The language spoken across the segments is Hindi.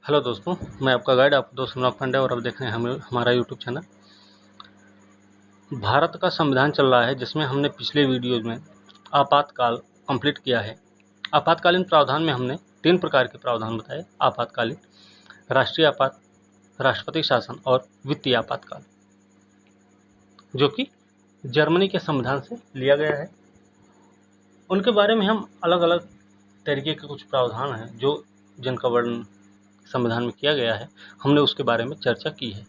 हेलो दोस्तों, मैं आपका गाइड आपका दोस्त अनुराग पांडे और अब देख रहे हैं हमारा यूट्यूब चैनल। भारत का संविधान चल रहा है जिसमें हमने पिछले वीडियोज में आपातकाल कंप्लीट किया है। आपातकालीन प्रावधान में हमने 3 प्रकार के प्रावधान बताए: आपातकालीन, राष्ट्रीय आपात, राष्ट्रपति शासन और वित्तीय आपातकाल, जो कि जर्मनी के संविधान से लिया गया है। उनके बारे में हम अलग अलग तरीके के कुछ प्रावधान हैं जिनका वर्णन संविधान में किया गया है, हमने उसके बारे में चर्चा की है।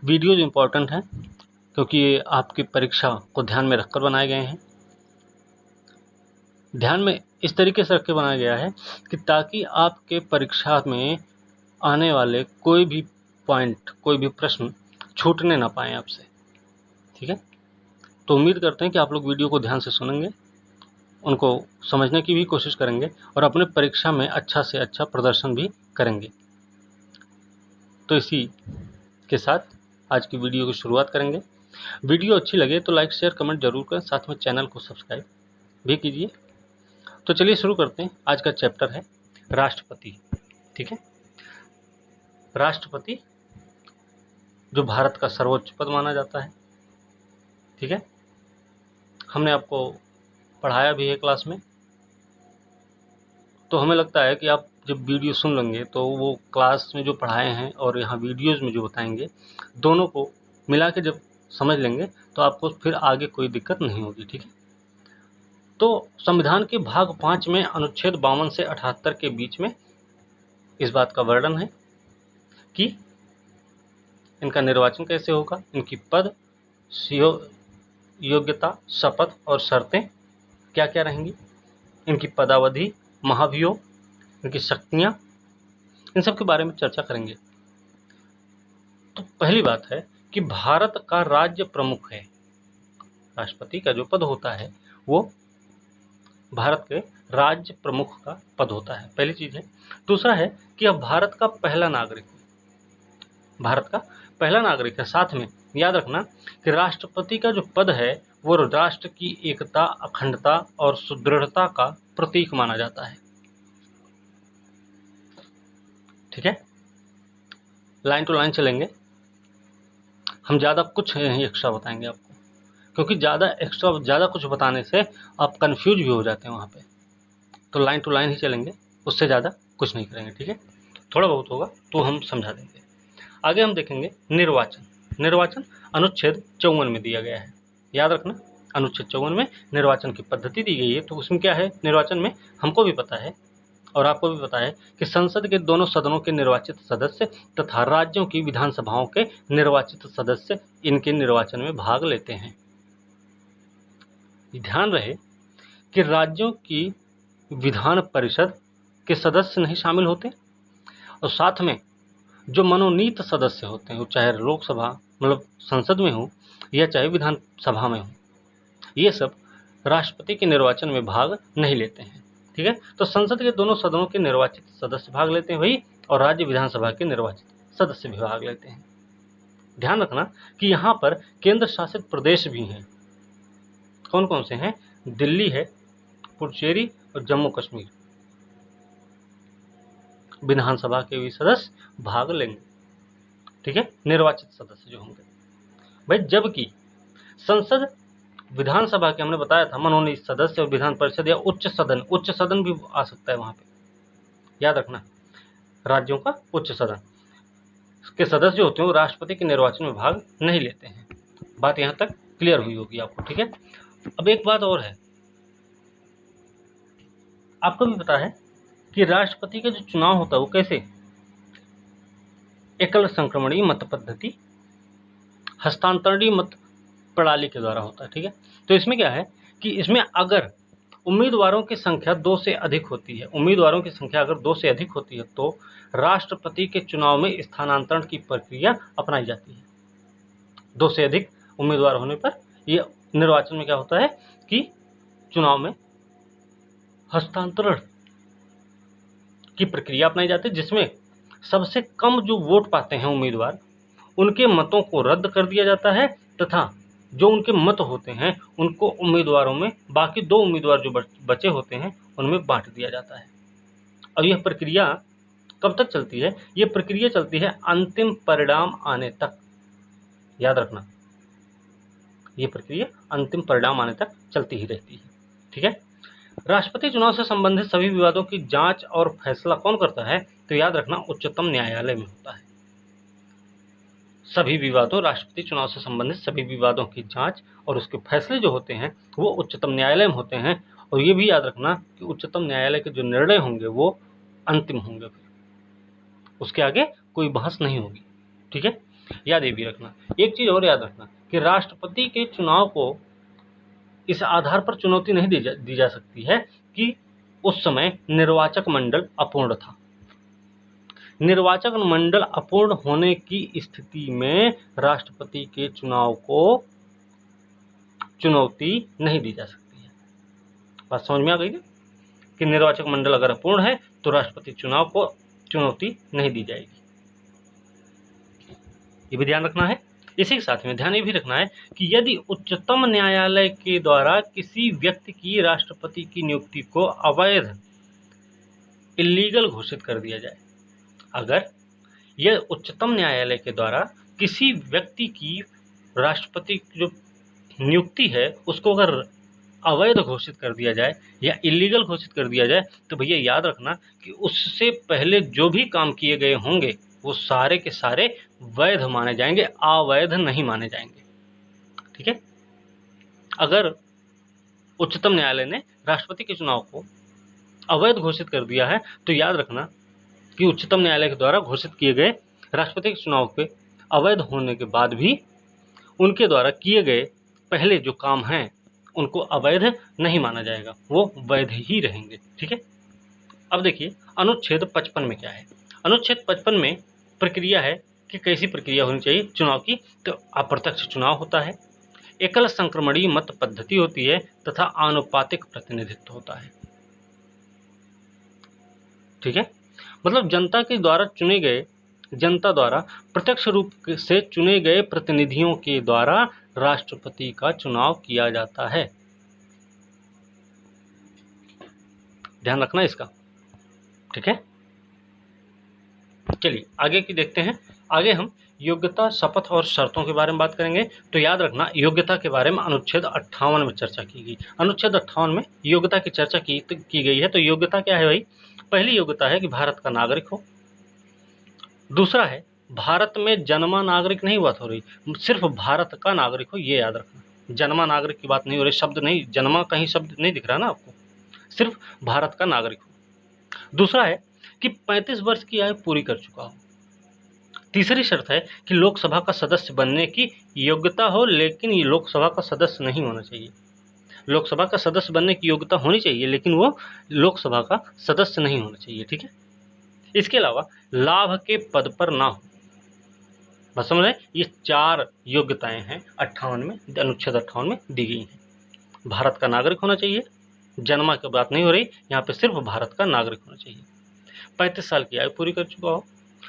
वीडियोज इम्पोर्टेंट हैं क्योंकि ये आपकी परीक्षा को ध्यान में रखकर बनाए गए हैं। ध्यान में इस तरीके से रख के बनाया गया है कि ताकि आपके परीक्षा में आने वाले कोई भी पॉइंट, कोई भी प्रश्न छूटने ना पाएँ आपसे। ठीक है, तो उम्मीद करते हैं कि आप लोग वीडियो को ध्यान से सुनेंगे, उनको समझने की भी कोशिश करेंगे और अपने परीक्षा में अच्छा से अच्छा प्रदर्शन भी करेंगे। तो इसी के साथ आज की वीडियो की शुरुआत करेंगे। वीडियो अच्छी लगे तो लाइक शेयर कमेंट जरूर करें, साथ में चैनल को सब्सक्राइब भी कीजिए। तो चलिए शुरू करते हैं। आज का चैप्टर है राष्ट्रपति। ठीक है, राष्ट्रपति जो भारत का सर्वोच्च पद माना जाता है। ठीक है, हमने आपको पढ़ाया भी है क्लास में, तो हमें लगता है कि आप जब वीडियो सुन लेंगे तो वो क्लास में जो पढ़ाए हैं और यहाँ वीडियोज़ में जो बताएंगे, दोनों को मिला के जब समझ लेंगे तो आपको फिर आगे कोई दिक्कत नहीं होगी। ठीक है, तो संविधान के भाग 5 में अनुच्छेद 52 से 78 के बीच में इस बात का वर्णन है कि इनका निर्वाचन कैसे होगा, इनकी पद, योग्यता, शपथ और शर्तें क्या क्या रहेंगी, इनकी पदावधि, महाभियोग, इनकी शक्तियाँ, इन सब के बारे में चर्चा करेंगे। तो पहली बात है कि भारत का राज्य प्रमुख है। राष्ट्रपति का जो पद होता है वो भारत के राज्य प्रमुख का पद होता है, पहली चीज है। दूसरा है कि अब भारत का पहला नागरिक है। साथ में याद रखना कि राष्ट्रपति का जो पद है वो राष्ट्र की एकता, अखंडता और सुदृढ़ता का प्रतीक माना जाता है। ठीक है, लाइन टू लाइन चलेंगे, हम ज़्यादा कुछ नहीं एक्स्ट्रा बताएंगे आपको, क्योंकि ज़्यादा कुछ बताने से आप कंफ्यूज भी हो जाते हैं वहाँ पे। तो लाइन टू लाइन ही चलेंगे, उससे ज़्यादा कुछ नहीं करेंगे। ठीक है, थोड़ा बहुत होगा तो हम समझा देंगे। आगे हम देखेंगे निर्वाचन अनुच्छेद 54 में दिया गया है। याद रखना, अनुच्छेद 54 में निर्वाचन की पद्धति दी गई है। तो उसमें क्या है, निर्वाचन में हमको भी पता है और आपको भी पता है कि संसद के दोनों सदनों के निर्वाचित सदस्य तथा राज्यों की विधानसभाओं के निर्वाचित सदस्य इनके निर्वाचन में भाग लेते हैं। ध्यान रहे कि राज्यों की विधान परिषद के सदस्य नहीं शामिल होते और साथ में जो मनोनीत सदस्य होते हैं, चाहे लोकसभा मतलब संसद में हो या चाहे विधानसभा में हो, ये सब राष्ट्रपति के निर्वाचन में भाग नहीं लेते हैं। ठीक है, तो संसद के दोनों सदनों के निर्वाचित सदस्य भाग लेते हैं वही, और राज्य विधानसभा के निर्वाचित सदस्य भी भाग लेते हैं। ध्यान रखना कि यहाँ पर केंद्र शासित प्रदेश भी हैं। कौन कौन से हैं? दिल्ली है, पुडुचेरी और जम्मू कश्मीर। विधानसभा के भी सदस्य भाग लेंगे। ठीक है, निर्वाचित सदस्य जो होंगे भाई। जबकि संसद, विधानसभा के हमने बताया था मनोनीत सदस्य और विधान परिषद या उच्च सदन भी आ सकता है वहां पे। याद रखना, राज्यों का उच्च सदन के सदस्य जो होते हैं वो राष्ट्रपति के निर्वाचन में भाग नहीं लेते हैं। बात यहां तक क्लियर हुई होगी आपको। ठीक है, अब एक बात और है, आपको भी पता है कि राष्ट्रपति का जो चुनाव होता है वो कैसे, एकल संक्रमणीय मत पद्धति, हस्तांतरणीय मत प्रणाली के द्वारा होता है। ठीक है, तो इसमें क्या है कि इसमें अगर उम्मीदवारों की संख्या 2 से अधिक होती है, तो राष्ट्रपति के चुनाव में स्थानांतरण की प्रक्रिया अपनाई जाती है। 2 से अधिक उम्मीदवार होने पर यह निर्वाचन में क्या होता है कि चुनाव में हस्तांतरण की प्रक्रिया अपनाई जाती है, जिसमें सबसे कम जो वोट पाते हैं उम्मीदवार, उनके मतों को रद्द कर दिया जाता है तथा जो उनके मत होते हैं उनको उम्मीदवारों में, बाकी 2 उम्मीदवार जो बचे होते हैं उनमें बांट दिया जाता है। और यह प्रक्रिया कब तक चलती है? यह प्रक्रिया चलती है अंतिम परिणाम आने तक। याद रखना, यह प्रक्रिया अंतिम परिणाम आने तक चलती ही रहती है। ठीक है। राष्ट्रपति चुनाव से संबंधित सभी विवादों की जांच और फैसला कौन करता है? तो याद रखना, उच्चतम न्यायालय में होता है। सभी विवादों, राष्ट्रपति चुनाव से संबंधित सभी विवादों की जांच और उसके फैसले जो होते हैं वो उच्चतम न्यायालय में होते हैं। और ये भी याद रखना कि उच्चतम न्यायालय के जो निर्णय होंगे वो अंतिम होंगे, फिर उसके आगे कोई बहस नहीं होगी। ठीक है, याद ये भी रखना। एक चीज और याद रखना कि राष्ट्रपति के चुनाव को इस आधार पर चुनौती नहीं दी जा सकती है कि उस समय निर्वाचक मंडल अपूर्ण था। निर्वाचक मंडल अपूर्ण होने की स्थिति में राष्ट्रपति के चुनाव को चुनौती नहीं दी जा सकती है। बात समझ में आ गई है कि निर्वाचक मंडल अगर अपूर्ण है तो राष्ट्रपति चुनाव को चुनौती नहीं दी जाएगी। ये भी ध्यान रखना है। इसी के साथ में ध्यान ये भी रखना है कि यदि उच्चतम न्यायालय के द्वारा किसी व्यक्ति की राष्ट्रपति की नियुक्ति को अवैध, इलीगल घोषित कर दिया जाए, अगर यह उच्चतम न्यायालय के द्वारा किसी व्यक्ति की राष्ट्रपति की जो नियुक्ति है उसको अगर अवैध घोषित कर दिया जाए या इलीगल घोषित कर दिया जाए, तो भैया याद रखना कि उससे पहले जो भी काम किए गए होंगे वो सारे के सारे वैध माने जाएंगे, अवैध नहीं माने जाएंगे। ठीक है। अगर उच्चतम न्यायालय ने राष्ट्रपति के चुनाव को अवैध घोषित कर दिया है तो याद रखना कि उच्चतम न्यायालय के द्वारा घोषित किए गए राष्ट्रपति के चुनाव के अवैध होने के बाद भी उनके द्वारा किए गए पहले जो काम हैं उनको अवैध नहीं माना जाएगा, वो वैध ही रहेंगे। ठीक है। अब देखिए अनुच्छेद 55 में क्या है। अनुच्छेद 55 में प्रक्रिया है कि कैसी प्रक्रिया होनी चाहिए चुनाव की। तो अप्रत्यक्ष चुनाव होता है, एकल संक्रमणीय मत पद्धति होती है तथा आनुपातिक प्रतिनिधित्व होता है। ठीक है। मतलब जनता द्वारा प्रत्यक्ष रूप से चुने गए प्रतिनिधियों के द्वारा राष्ट्रपति का चुनाव किया जाता है। ध्यान रखना इसका। ठीक है। चलिए आगे की देखते हैं। आगे हम योग्यता, शपथ और शर्तों के बारे में बात करेंगे। तो याद रखना योग्यता के बारे में अनुच्छेद 58 में चर्चा की गई। अनुच्छेद 58 में योग्यता की चर्चा की गई है। तो योग्यता क्या है भाई? पहली योग्यता है कि भारत का नागरिक हो। दूसरा है भारत में जन्मा नागरिक नहीं बात हो रही, सिर्फ भारत का नागरिक हो, ये याद रखना। जन्मा नागरिक की बात नहीं हो रही, शब्द नहीं, जन्मा कहीं शब्द नहीं दिख रहा ना आपको, सिर्फ भारत का नागरिक हो। दूसरा है कि 35 वर्ष की आयु पूरी कर चुका हो। तीसरी शर्त है कि लोकसभा का सदस्य बनने की योग्यता हो, लेकिन ये लोकसभा का सदस्य नहीं होना चाहिए। लोकसभा का सदस्य बनने की योग्यता होनी चाहिए लेकिन वो लोकसभा का सदस्य नहीं होना चाहिए। ठीक है। इसके अलावा लाभ के पद पर ना हो। बस समझ रहे, ये 4 योग्यताएं हैं 58 में, अनुच्छेद 58 में दी गई हैं। भारत का नागरिक होना चाहिए, जन्मा की बात नहीं हो रही यहाँ पे, सिर्फ भारत का नागरिक होना चाहिए, 35 साल की आयु पूरी कर चुका हो,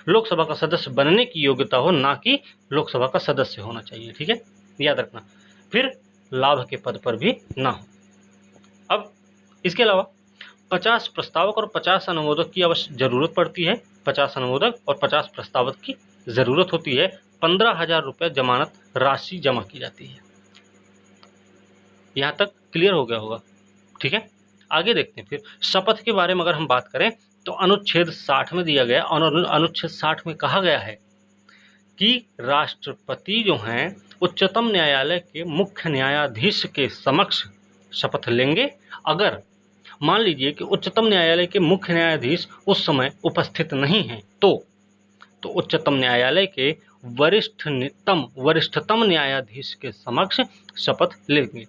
लोकसभा का सदस्य बनने की योग्यता हो, ना कि लोकसभा का सदस्य होना चाहिए। ठीक है, याद रखना। फिर लाभ के पद पर भी ना हो। अब इसके अलावा 50 प्रस्तावक और 50 अनुमोदक की अवश्य जरूरत पड़ती है। 50 अनुमोदक और 50 प्रस्तावक की जरूरत होती है। 15,000 रुपये जमानत राशि जमा की जाती है। यहाँ तक क्लियर हो गया होगा। ठीक है, आगे देखते हैं। फिर शपथ के बारे में अगर हम बात करें तो अनुच्छेद 60 में दिया गया, और अनुच्छेद 60 में कहा गया है कि राष्ट्रपति जो हैं उच्चतम न्यायालय के मुख्य न्यायाधीश के समक्ष शपथ लेंगे। अगर मान लीजिए कि उच्चतम न्यायालय के मुख्य न्यायाधीश उस समय उपस्थित नहीं हैं तो उच्चतम न्यायालय के वरिष्ठतम न्यायाधीश के समक्ष शपथ लेंगे।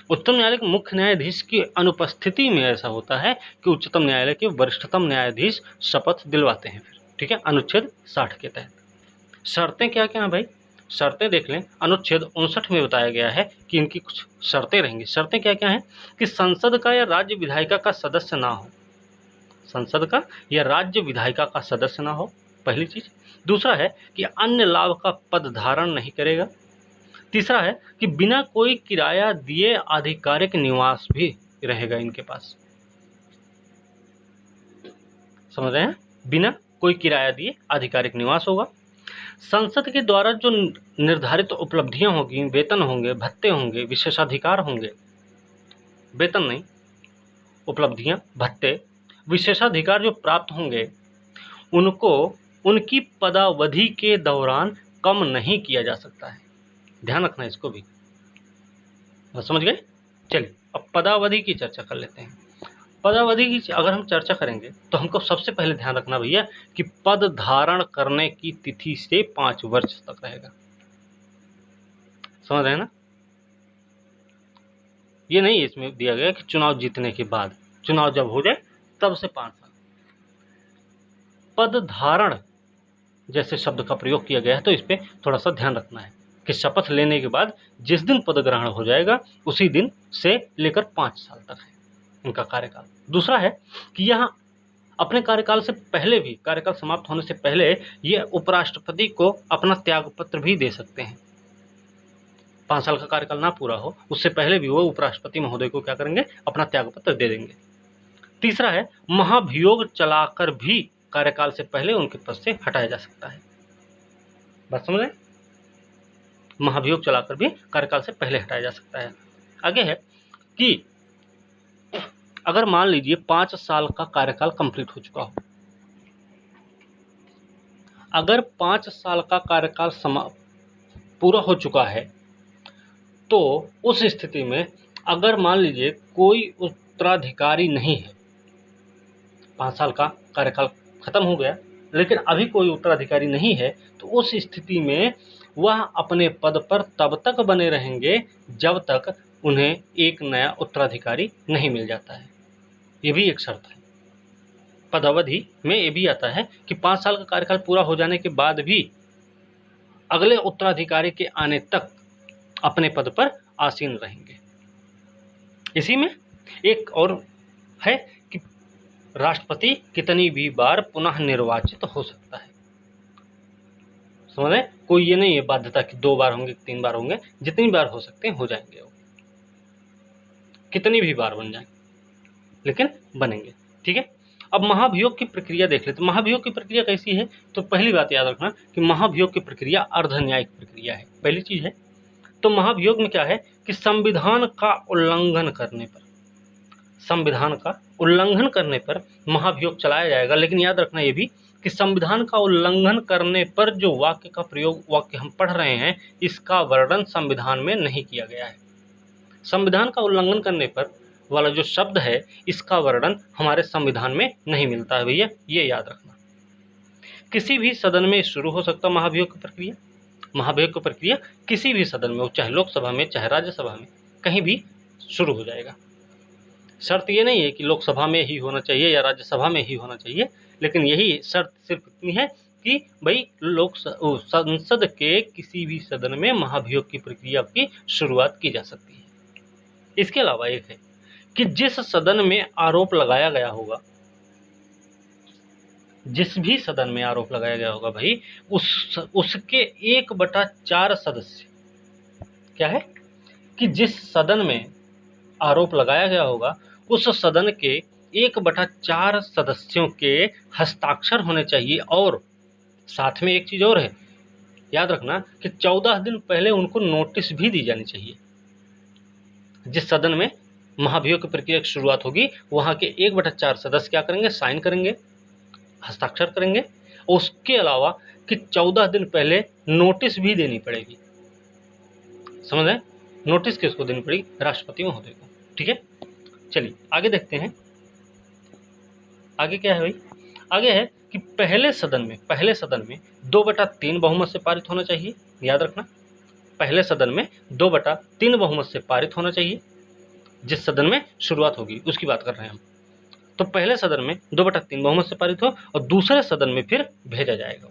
उच्चतम न्यायालय के मुख्य न्यायाधीश की अनुपस्थिति में ऐसा होता है कि उच्चतम न्यायालय के वरिष्ठतम न्यायाधीश शपथ दिलवाते हैं फिर। ठीक है, अनुच्छेद 60 के तहत। शर्तें क्या क्या हैं भाई? शर्तें देख लें। अनुच्छेद 59 में बताया गया है कि इनकी कुछ शर्तें रहेंगी। शर्तें क्या क्या हैं? कि संसद का या राज्य विधायिका का सदस्य ना हो। संसद का या राज्य विधायिका का सदस्य ना हो, पहली चीज। दूसरा है कि अन्य लाभ का पद धारण नहीं करेगा। तीसरा है कि बिना कोई किराया दिए आधिकारिक निवास भी रहेगा इनके पास। समझ रहे हैं, बिना कोई किराया दिए आधिकारिक निवास होगा। संसद के द्वारा जो निर्धारित उपलब्धियां होगी, वेतन होंगे, भत्ते होंगे, विशेषाधिकार होंगे, वेतन नहीं, उपलब्धियां, भत्ते, विशेषाधिकार जो प्राप्त होंगे, उनको उनकी पदावधि के दौरान कम नहीं किया जा सकता है। ध्यान रखना इसको भी, समझ गए। चलिए अब पदावधि की चर्चा कर लेते हैं। पदावधि की अगर हम चर्चा करेंगे तो हमको सबसे पहले ध्यान रखना भैया कि पद धारण करने की तिथि से 5 वर्ष तक रहेगा। समझ रहे हैं ना, ये नहीं इसमें दिया गया कि चुनाव जीतने के बाद, चुनाव जब हो जाए तब से 5 साल। पद धारण जैसे शब्द का प्रयोग किया गया है तो इस पर थोड़ा सा ध्यान रखना है कि शपथ लेने के बाद जिस दिन पद ग्रहण हो जाएगा उसी दिन से लेकर 5 साल तक है इनका कार्यकाल। दूसरा है कि यहाँ अपने कार्यकाल से पहले भी, कार्यकाल समाप्त होने से पहले ये उपराष्ट्रपति को अपना त्यागपत्र भी दे सकते हैं। 5 साल का कार्यकाल ना पूरा हो उससे पहले भी वो उपराष्ट्रपति महोदय को क्या करेंगे, अपना त्यागपत्र दे देंगे। तीसरा है महाभियोग चलाकर भी कार्यकाल से पहले उनके पद से हटाया जा सकता है। बात समझ रहे, महाभियोग चलाकर भी कार्यकाल से पहले हटाया जा सकता है। आगे है कि अगर मान लीजिए 5 साल का कार्यकाल कंप्लीट हो चुका हो, अगर 5 साल का कार्यकाल पूरा हो चुका है तो उस स्थिति में अगर मान लीजिए कोई उत्तराधिकारी नहीं है, 5 साल का कार्यकाल खत्म हो गया लेकिन अभी कोई उत्तराधिकारी नहीं है, तो उस स्थिति में वह अपने पद पर तब तक बने रहेंगे जब तक उन्हें एक नया उत्तराधिकारी नहीं मिल जाता है। ये भी एक शर्त है। पदावधि में ये भी आता है कि 5 साल का कार्यकाल पूरा हो जाने के बाद भी अगले उत्तराधिकारी के आने तक अपने पद पर आसीन रहेंगे। इसी में एक और है कि राष्ट्रपति कितनी भी बार पुनः निर्वाचित हो सकता है। समझ रहे, कोई ये नहीं है बाध्यता कि 2 बार होंगे, 3 बार होंगे, जितनी बार हो सकते हैं हो जाएंगे, वो कितनी भी बार बन जाएंगे लेकिन बनेंगे। ठीक है, अब महाभियोग की प्रक्रिया देख लेते। महाभियोग की प्रक्रिया कैसी है, तो पहली बात याद रखना कि महाभियोग की प्रक्रिया अर्धन्यायिक प्रक्रिया है। पहली चीज है तो महाभियोग में क्या है कि संविधान का उल्लंघन करने पर, संविधान का उल्लंघन करने पर महाभियोग चलाया जाएगा। लेकिन याद रखना ये भी कि संविधान का उल्लंघन करने पर जो वाक्य का प्रयोग, वाक्य हम पढ़ रहे हैं, इसका वर्णन संविधान में नहीं किया गया है। संविधान का उल्लंघन करने पर वाला जो शब्द है इसका वर्णन हमारे संविधान में नहीं मिलता है भैया, ये याद रखना। किसी भी सदन में शुरू हो सकता महाभियोग की प्रक्रिया। महाभियोग की प्रक्रिया किसी भी सदन में, चाहे लोकसभा में चाहे राज्यसभा में, कहीं भी शुरू हो जाएगा। शर्त ये नहीं है कि लोकसभा में ही होना चाहिए या राज्यसभा में ही होना चाहिए, लेकिन यही शर्त सिर्फ इतनी है कि भाई संसद के किसी भी सदन में महाभियोग की प्रक्रिया की शुरुआत की जा सकती है। इसके अलावा एक है कि जिस सदन में आरोप लगाया गया होगा, जिस भी सदन में आरोप लगाया गया होगा भाई, उसके 1/4 सदस्य, क्या है कि जिस सदन में आरोप लगाया गया होगा उस सदन के 1/4 सदस्यों के हस्ताक्षर होने चाहिए। और साथ में एक चीज और है, याद रखना कि 14 दिन पहले उनको नोटिस भी दी जानी चाहिए। जिस सदन में महाभियोग की प्रक्रिया की शुरुआत होगी वहां के 1/4 सदस्य क्या करेंगे, साइन करेंगे, हस्ताक्षर करेंगे। उसके अलावा कि 14 दिन पहले नोटिस भी देनी पड़ेगी। समझ रहे, नोटिस किसको देनी पड़ेगी, राष्ट्रपति महोदय को। ठीक है, चलिए आगे देखते हैं। आगे क्या है भाई, आगे है कि पहले सदन में 2/3 बहुमत से पारित होना चाहिए। याद रखना, पहले सदन में 2/3 बहुमत से पारित होना चाहिए। जिस सदन में शुरुआत होगी उसकी बात कर रहे हैं हम। तो पहले सदन में 2/3 बहुमत से पारित हो और दूसरे सदन में फिर भेजा जाएगा।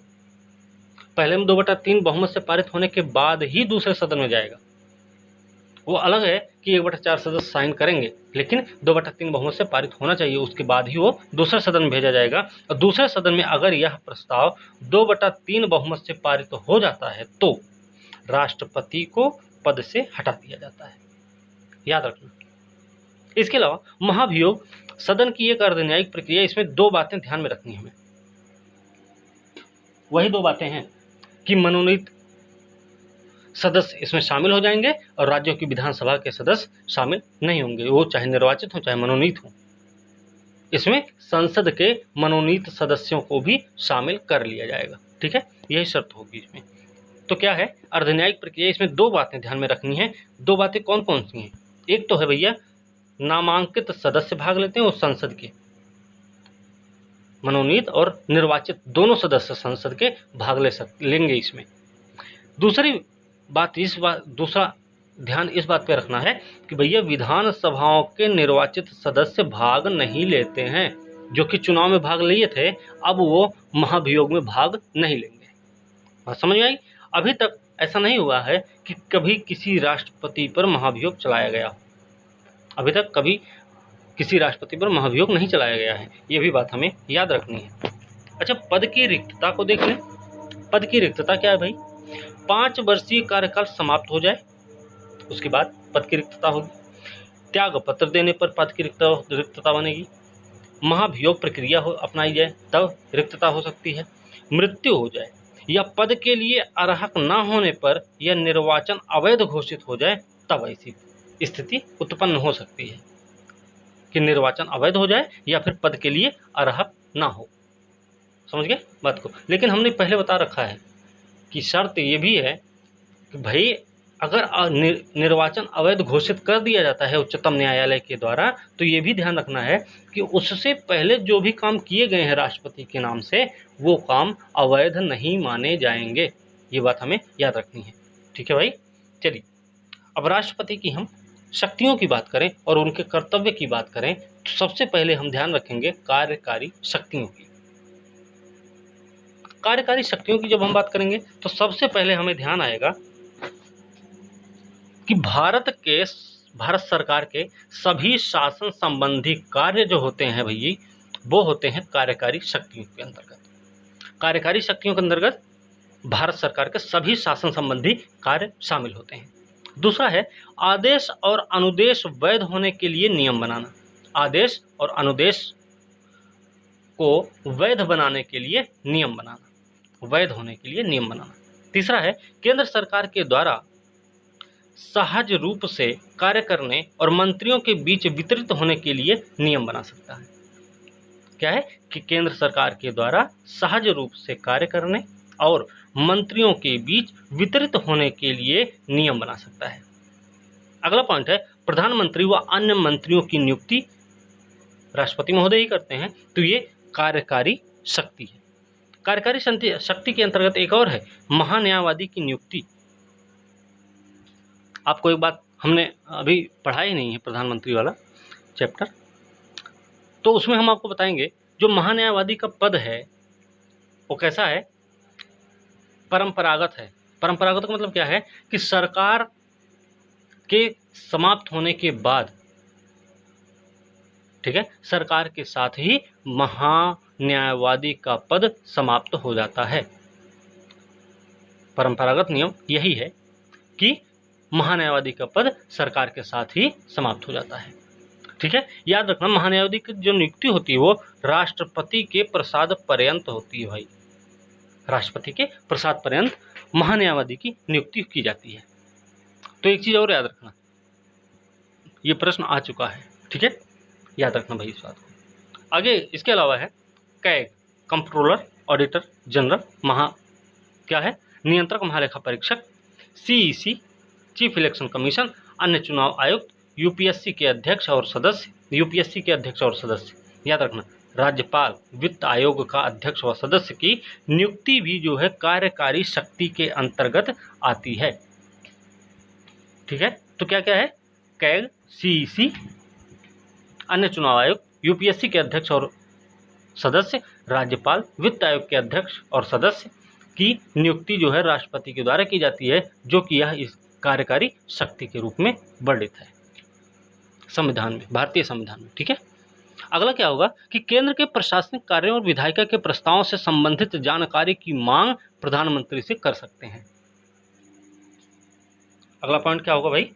पहले में 2/3 बहुमत से पारित होने के बाद ही दूसरे सदन में जाएगा। वो अलग है कि 1/4 सदस्य साइन करेंगे, लेकिन 2/3 बहुमत से पारित होना चाहिए, उसके बाद ही वो दूसरे सदन में भेजा जाएगा। और दूसरे सदन में अगर यह प्रस्ताव 2/3 बहुमत से पारित हो जाता है तो राष्ट्रपति को पद से हटा दिया जाता है। याद रखना, इसके अलावा महाभियोग सदन की एक अर्धन्यायिक प्रक्रिया, इसमें दो बातें ध्यान में रखनी है हमें। वही दो बातें हैं कि मनोनीत सदस्य इसमें शामिल हो जाएंगे और राज्यों की विधानसभा के सदस्य शामिल नहीं होंगे, वो चाहे निर्वाचित हो चाहे मनोनीत हो। इसमें संसद के मनोनीत सदस्यों को भी शामिल कर लिया जाएगा। ठीक है, यही शर्त होगी इसमें। तो क्या है अर्धन्यायिक प्रक्रिया, इसमें दो बातें ध्यान में रखनी है। दो बातें कौन कौन सी हैं? एक तो है भैया नामांकित सदस्य भाग लेते हैं उस संसद के, मनोनीत और निर्वाचित दोनों सदस्य संसद के भाग लेंगे इसमें। दूसरा ध्यान इस बात पे रखना है कि भैया विधानसभाओं के निर्वाचित सदस्य भाग नहीं लेते हैं, जो कि चुनाव में भाग लिए थे, अब वो महाभियोग में भाग नहीं लेंगे। बात समझ में आई? अभी तक ऐसा नहीं हुआ है कि कभी किसी राष्ट्रपति पर महाभियोग चलाया गया, अभी तक कभी किसी राष्ट्रपति पर महाभियोग नहीं चलाया गया है, ये भी बात हमें याद रखनी है। अच्छा, पद की रिक्तता को देख लें। पद की रिक्तता क्या है भाई? 5 वर्षीय कार्यकाल समाप्त हो जाए उसके बाद पद की रिक्तता होगी। त्याग पत्र देने पर पद की रिक्तता बनेगी। महाभियोग प्रक्रिया अपनाई जाए तब रिक्तता हो सकती है। मृत्यु हो जाए या पद के लिए अर्हक न होने पर या निर्वाचन अवैध घोषित हो जाए तब ऐसी स्थिति उत्पन्न हो सकती है कि निर्वाचन अवैध हो जाए या फिर पद के लिए अर्हक ना हो। समझ गए बात को? लेकिन हमने पहले बता रखा है कि शर्त ये भी है कि भाई अगर निर्वाचन अवैध घोषित कर दिया जाता है उच्चतम न्यायालय के द्वारा, तो ये भी ध्यान रखना है कि उससे पहले जो भी काम किए गए हैं राष्ट्रपति के नाम से, वो काम अवैध नहीं माने जाएंगे। ये बात हमें याद रखनी है। ठीक है भाई, चलिए अब राष्ट्रपति की हम शक्तियों की बात करें और उनके कर्तव्य की बात करें, तो सबसे पहले हम ध्यान रखेंगे कार्यकारी शक्तियों की। कार्यकारी शक्तियों की जब हम बात करेंगे तो सबसे पहले हमें ध्यान आएगा कि भारत सरकार के सभी शासन संबंधी कार्य जो होते हैं भैया, वो होते हैं कार्यकारी शक्तियों के अंतर्गत। कार्यकारी शक्तियों के अंतर्गत भारत सरकार के सभी शासन संबंधी कार्य शामिल होते हैं। दूसरा है आदेश और अनुदेश वैध होने के लिए नियम बनाना। आदेश और अनुदेश को वैध बनाने के लिए नियम बनाना, वैध होने के लिए नियम बनाना। तीसरा है केंद्र सरकार के द्वारा सहज रूप से कार्य करने और मंत्रियों के बीच वितरित होने के लिए नियम बना सकता है। क्या है कि केंद्र सरकार के द्वारा सहज रूप से कार्य करने और मंत्रियों के बीच वितरित होने के लिए नियम बना सकता है। अगला पॉइंट है प्रधानमंत्री व अन्य मंत्रियों की नियुक्ति राष्ट्रपति महोदय ही करते हैं, तो ये कार्यकारी शक्ति है। कार्यकारी शक्ति के अंतर्गत एक और है महान्यायवादी की नियुक्ति। आपको एक बात हमने अभी पढ़ा ही नहीं है, प्रधानमंत्री वाला चैप्टर, तो उसमें हम आपको बताएंगे जो महान्यायवादी का पद है वो कैसा है? परंपरागत है। परंपरागत का मतलब क्या है कि सरकार के समाप्त होने के बाद, ठीक है, सरकार के साथ ही महान्यायवादी का पद समाप्त हो जाता है। परंपरागत नियम यही है कि महान्यायवादी का पद सरकार के साथ ही समाप्त हो जाता है। ठीक है, याद रखना महान्यायवादी की जो नियुक्ति होती है वो राष्ट्रपति के प्रसाद पर्यंत होती है भाई। राष्ट्रपति के प्रसाद पर्यंत महान्यायवादी की नियुक्ति की जाती है। तो एक चीज और याद रखना, ये प्रश्न आ चुका है, ठीक है, याद रखना भाई इस बात को। आगे इसके अलावा है कैग, कंट्रोलर ऑडिटर जनरल, क्या है नियंत्रक महालेखा परीक्षक, सीईसी चीफ इलेक्शन कमीशन, अन्य चुनाव आयुक्त, यूपीएससी के अध्यक्ष और सदस्य। याद रखना राज्यपाल, वित्त आयोग का अध्यक्ष व सदस्य की नियुक्ति भी जो है कार्यकारी शक्ति के अंतर्गत आती है। ठीक है, तो क्या क्या है? कैग, सीईसी, अन्य चुनाव आयोग, यूपीएससी के अध्यक्ष और सदस्य, राज्यपाल, वित्त आयोग के अध्यक्ष और सदस्य की नियुक्ति जो है राष्ट्रपति के द्वारा की जाती है, जो कि यह इस कार्यकारी शक्ति के रूप में वर्णित है संविधान में, भारतीय संविधान में। ठीक है, अगला क्या होगा कि केंद्र के प्रशासनिक कार्यों और विधायिका के प्रस्तावों से संबंधित जानकारी की मांग प्रधानमंत्री से कर सकते हैं। अगला पॉइंट क्या होगा भाई?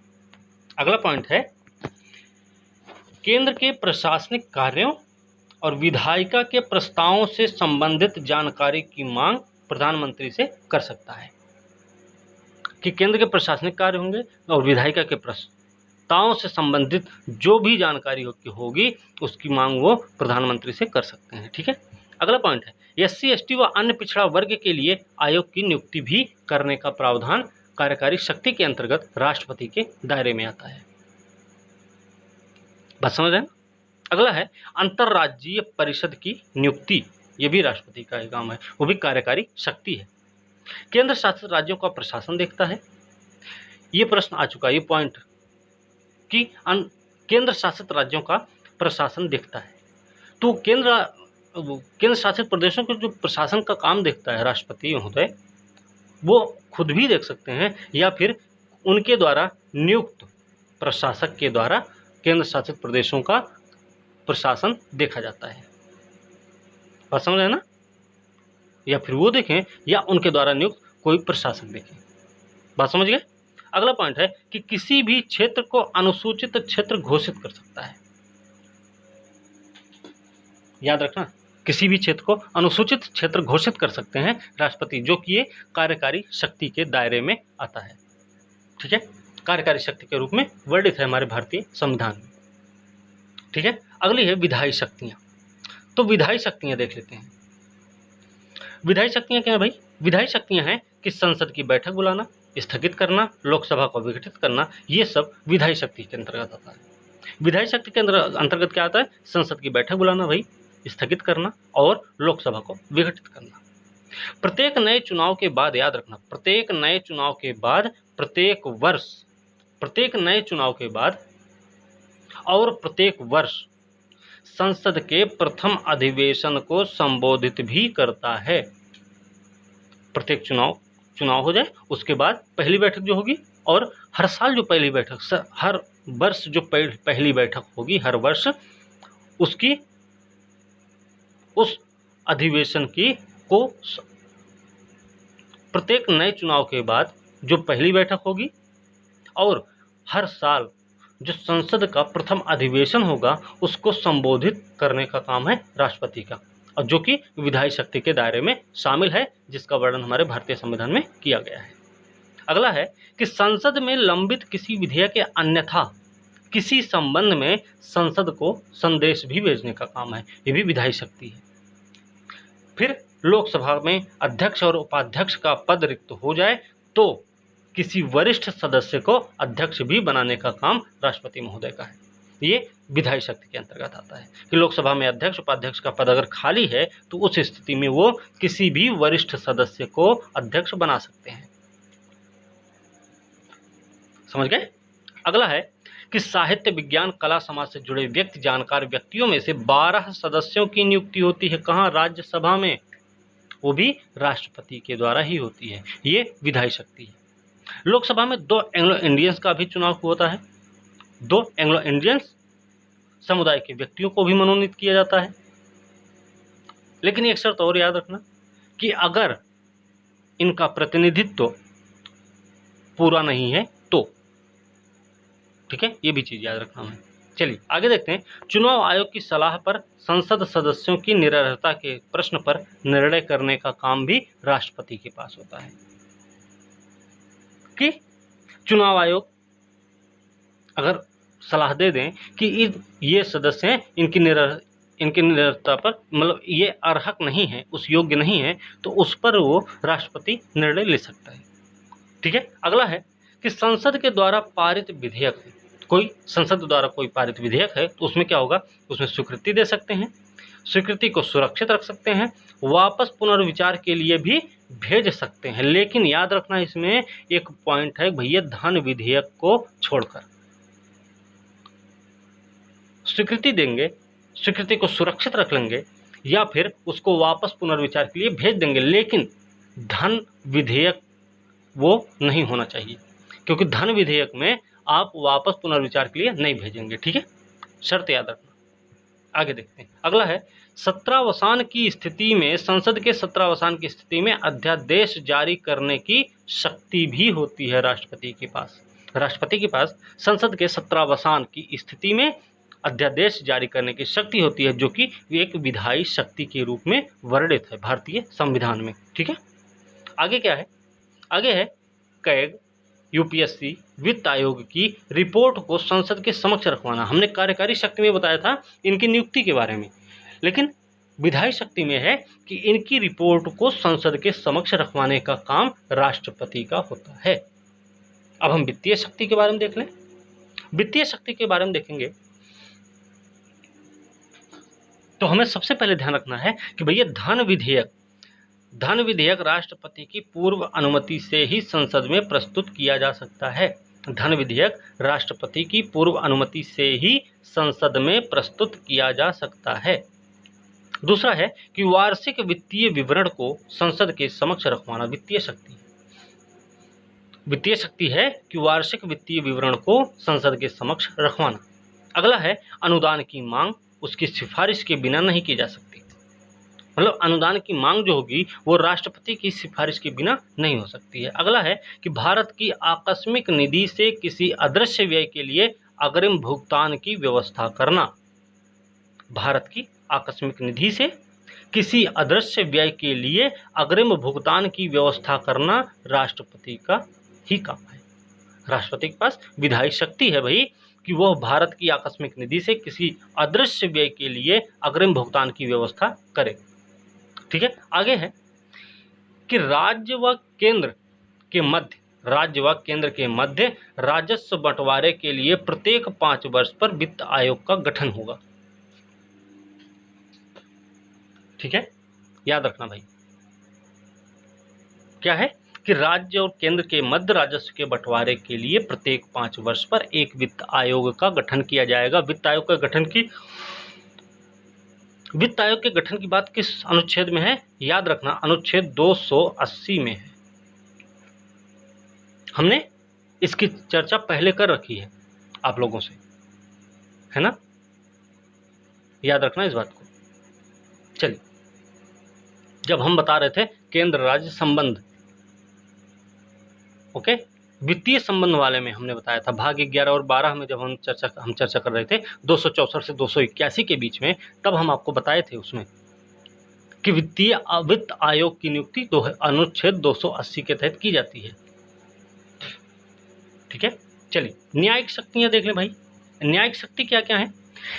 अगला पॉइंट है केंद्र के प्रशासनिक कार्यों और विधायिका के प्रस्तावों से संबंधित जानकारी की मांग प्रधानमंत्री से कर सकता है। कि केंद्र के प्रशासनिक कार्य होंगे और विधायिका के प्रस्तावों से संबंधित जो भी जानकारी होगी उसकी मांग वो प्रधानमंत्री से कर सकते हैं। ठीक है, अगला पॉइंट है एससी एसटी व अन्य पिछड़ा वर्ग के लिए आयोग की नियुक्ति भी करने का प्रावधान कार्यकारी शक्ति के अंतर्गत राष्ट्रपति के दायरे में आता है। बात समझ रहे हैं। अगला है अंतर्राज्यीय परिषद की नियुक्ति, ये भी राष्ट्रपति का ही काम है, वो भी कार्यकारी शक्ति है। केंद्र शासित राज्यों का प्रशासन देखता है। ये प्रश्न आ चुका है, ये पॉइंट कि केंद्र शासित राज्यों का प्रशासन देखता है। तो केंद्र शासित प्रदेशों के जो प्रशासन का काम देखता है राष्ट्रपति महोदय, वो खुद भी देख सकते हैं या फिर उनके द्वारा नियुक्त प्रशासक के द्वारा केंद्र शासित प्रदेशों का प्रशासन देखा जाता है। बात समझ रहे हैं ना। या फिर वो देखें या उनके द्वारा नियुक्त कोई प्रशासक देखें। बात समझ गए। अगला पॉइंट है कि किसी भी क्षेत्र को अनुसूचित क्षेत्र घोषित कर सकता है। याद रखना, किसी भी क्षेत्र को अनुसूचित क्षेत्र घोषित कर सकते हैं राष्ट्रपति, जो कि ये कार्यकारी शक्ति के दायरे में आता है। ठीक है, कार्यकारी शक्ति के रूप में वर्णित है हमारे भारतीय संविधान में। ठीक है, अगली है विधायी शक्तियां। तो विधायी शक्तियां देख लेते हैं। विधायी शक्तियां क्या है भाई? विधायी शक्तियां हैं कि संसद की बैठक बुलाना, स्थगित करना, लोकसभा को विघटित करना, ये सब विधायी शक्ति के अंतर्गत आता है। विधायी शक्ति के अंतर्गत क्या आता है? संसद की बैठक बुलाना भाई, स्थगित करना और लोकसभा को विघटित करना। प्रत्येक नए चुनाव के बाद, याद रखना, प्रत्येक नए चुनाव के बाद, प्रत्येक नए चुनाव के बाद और प्रत्येक वर्ष संसद के प्रथम अधिवेशन को संबोधित भी करता है। प्रत्येक चुनाव हो जाए उसके बाद पहली बैठक जो होगी, और हर साल जो पहली बैठक, हर वर्ष जो पहली बैठक होगी, हर वर्ष उसकी उस अधिवेशन की को प्रत्येक नए चुनाव के बाद जो पहली बैठक होगी और हर साल जो संसद का प्रथम अधिवेशन होगा उसको संबोधित करने का काम है राष्ट्रपति का, और जो कि विधायी शक्ति के दायरे में शामिल है, जिसका वर्णन हमारे भारतीय संविधान में किया गया है। अगला है कि संसद में लंबित किसी विधेयक या अन्यथा किसी संबंध में संसद को संदेश भी भेजने का काम है, ये भी विधायी शक्ति है। फिर लोकसभा में अध्यक्ष और उपाध्यक्ष का पद रिक्त हो जाए तो किसी वरिष्ठ सदस्य को अध्यक्ष भी बनाने का काम राष्ट्रपति महोदय का है। ये विधायी शक्ति के अंतर्गत आता है कि लोकसभा में अध्यक्ष उपाध्यक्ष का पद अगर खाली है तो उस स्थिति में वो किसी भी वरिष्ठ सदस्य को अध्यक्ष बना सकते हैं। समझ गए। अगला है कि साहित्य विज्ञान कला समाज से जुड़े व्यक्ति जानकार व्यक्तियों में से 12 सदस्यों की नियुक्ति होती है। कहाँ? राज्यसभा में, वो भी राष्ट्रपति के द्वारा ही होती है। ये विधायी शक्ति है। लोकसभा में 2 एंग्लो इंडियंस का भी चुनाव होता है। 2 एंग्लो इंडियंस समुदाय के व्यक्तियों को भी मनोनीत किया जाता है, लेकिन एक शर्त और याद रखना कि अगर इनका प्रतिनिधित्व पूरा नहीं है तो। ठीक है, ये भी चीज याद रखना है। चलिए आगे देखते हैं। चुनाव आयोग की सलाह पर संसद सदस्यों की निरर्हता के प्रश्न पर निर्णय करने का काम भी राष्ट्रपति के पास होता है। कि चुनाव आयोग अगर सलाह दे दें कि ये सदस्य हैं, इनकी निरर्हता पर, मतलब ये अर्हक नहीं है, उस योग्य नहीं है, तो उस पर वो राष्ट्रपति निर्णय ले सकता है। ठीक है, अगला है कि संसद के द्वारा पारित विधेयक, कोई संसद द्वारा कोई पारित विधेयक है तो उसमें क्या होगा? उसमें स्वीकृति दे सकते हैं, स्वीकृति को सुरक्षित रख सकते हैं, वापस पुनर्विचार के लिए भी भेज सकते हैं। लेकिन याद रखना इसमें एक पॉइंट है भैया, धन विधेयक को छोड़कर। स्वीकृति देंगे, स्वीकृति को सुरक्षित रख लेंगे या फिर उसको वापस पुनर्विचार के लिए भेज देंगे, लेकिन धन विधेयक वो नहीं होना चाहिए, क्योंकि धन विधेयक में आप वापस पुनर्विचार के लिए नहीं भेजेंगे। ठीक है, शर्त याद रखना। आगे देखते हैं। अगला है सत्रावसान की स्थिति में, संसद के सत्रावसान की स्थिति में अध्यादेश जारी करने की शक्ति भी होती है राष्ट्रपति के पास। राष्ट्रपति के पास संसद के सत्रावसान की स्थिति में अध्यादेश जारी करने की शक्ति होती है, जो कि एक विधायी शक्ति के रूप में वर्णित है भारतीय संविधान में। ठीक है, आगे क्या है? आगे है कैग, यूपीएससी, वित्त आयोग की रिपोर्ट को संसद के समक्ष रखवाना। हमने कार्यकारी शक्ति में बताया था इनकी नियुक्ति के बारे में, लेकिन विधायी शक्ति में है कि इनकी रिपोर्ट को संसद के समक्ष रखवाने का काम राष्ट्रपति का होता है। अब हम वित्तीय शक्ति के बारे में देख लें। वित्तीय शक्ति के बारे में देखेंगे तो हमें सबसे पहले ध्यान रखना है कि भैया धन विधेयक राष्ट्रपति की पूर्व अनुमति से ही संसद में प्रस्तुत किया जा सकता है। धन विधेयक राष्ट्रपति की पूर्व अनुमति से ही संसद में प्रस्तुत किया जा सकता है। दूसरा है कि वार्षिक वित्तीय विवरण को संसद के समक्ष रखवाना वित्तीय शक्ति है कि वार्षिक वित्तीय विवरण को संसद के समक्ष रखवाना। अगला है अनुदान की मांग उसकी सिफारिश के बिना नहीं की जा सकती। मतलब अनुदान की मांग जो होगी वो राष्ट्रपति की सिफारिश के बिना नहीं हो सकती है। अगला है कि भारत की आकस्मिक निधि से किसी अदृश्य व्यय के लिए अग्रिम भुगतान की व्यवस्था करना। भारत की आकस्मिक निधि से किसी अदृश्य व्यय के लिए अग्रिम भुगतान की व्यवस्था करना राष्ट्रपति का ही काम है। राष्ट्रपति के पास विधायी शक्ति है भाई कि वह भारत की आकस्मिक निधि से किसी अदृश्य व्यय के लिए अग्रिम भुगतान की व्यवस्था करे। ठीक है, आगे है कि राज्य व केंद्र के मध्य राजस्व बंटवारे के लिए प्रत्येक 5 वर्ष पर वित्त आयोग का गठन होगा। ठीक है, याद रखना भाई, क्या है कि राज्य और केंद्र के मध्य राजस्व के बंटवारे के लिए प्रत्येक 5 वर्ष पर एक वित्त आयोग का गठन किया जाएगा। वित्त आयोग के गठन की बात किस अनुच्छेद में है? याद रखना, अनुच्छेद 280 में है। हमने इसकी चर्चा पहले कर रखी है आप लोगों से, है ना? याद रखना इस बात को। चलिए, जब हम बता रहे थे केंद्र राज्य संबंध, ओके, वित्तीय संबंध वाले में हमने बताया था भाग 11 और 12 में, जब हम चर्चा कर रहे थे 264 से 281 के बीच में, तब हम आपको बताए थे उसमें कि वित्त आयोग की नियुक्ति तो अनुच्छेद 280 के तहत की जाती है। ठीक है, चलिए न्यायिक शक्तियां देख लें भाई। न्यायिक शक्ति क्या क्या है?